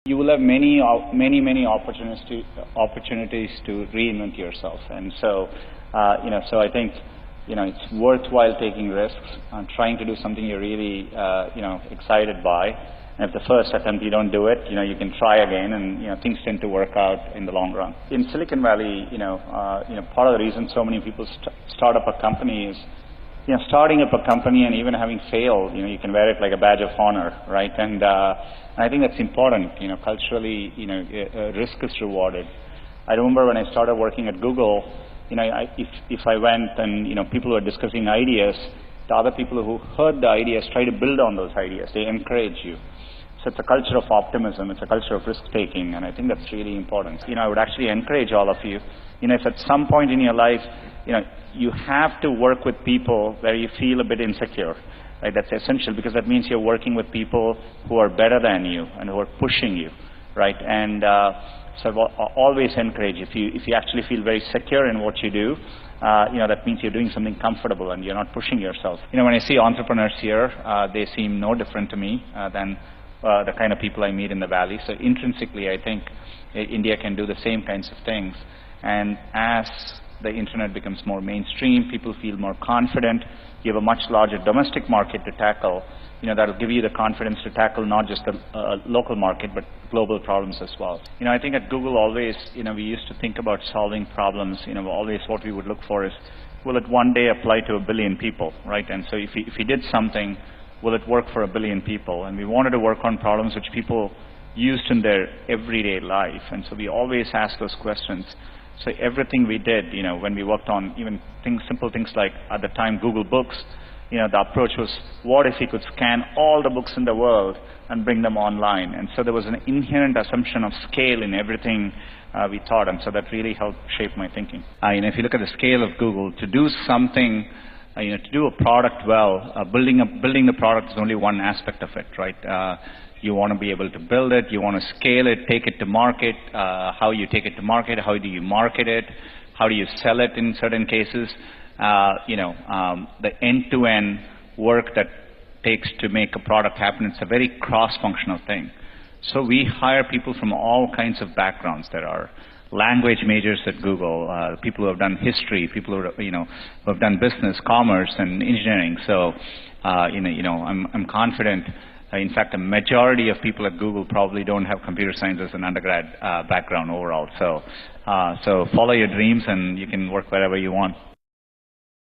You will have many opportunities to reinvent yourself, and so so I think it's worthwhile taking risks and trying to do something you're really excited by. And if the first attempt you don't do it, you can try again, and things tend to work out in the long run. In Silicon Valley, part of the reason so many people start up a company is starting up a company and even having failed, you can wear it like a badge of honor, right? And I think that's important. Culturally, risk is rewarded. I remember when I started working at Google, if I went and people were discussing ideas, the other people who heard the ideas try to build on those ideas. They encourage you. So it's a culture of optimism. It's a culture of risk taking, and I think that's really important. I would actually encourage all of you. If at some point in your life, you have to work with people where you feel a bit insecure, right? That's essential, because that means you're working with people who are better than you and who are pushing you, right? And so I always encourage, if you actually feel very secure in what you do, that means you're doing something comfortable and you're not pushing yourself. When I see entrepreneurs here, they seem no different to me than the kind of people I meet in the Valley. So intrinsically, I think India can do the same kinds of things. And as the internet becomes more mainstream, people feel more confident. You have a much larger domestic market to tackle. That'll give you the confidence to tackle not just the local market, but global problems as well. I think at Google always, we used to think about solving problems. Always what we would look for is, will it one day apply to 1 billion people, right? And so if we did something, will it work for 1 billion people? And we wanted to work on problems which people used in their everyday life. And so we always ask those questions. So everything we did, when we worked on even simple things like, at the time, Google Books, the approach was, what if we could scan all the books in the world and bring them online? And so there was an inherent assumption of scale in everything we taught, and so that really helped shape my thinking. If you look at the scale of Google, to do something, to do a product well, building the product is only one aspect of it, right? You want to be able to build it, you want to scale it, take it to market, how you take it to market, how do you market it, how do you sell it in certain cases, the end-to-end work that takes to make a product happen. It's a very cross-functional thing. So we hire people from all kinds of backgrounds. There are language majors at Google, people who have done history, people who have done business, commerce, and engineering. So I'm confident. In fact, a majority of people at Google probably don't have computer science as an undergrad background overall. So follow your dreams, and you can work wherever you want.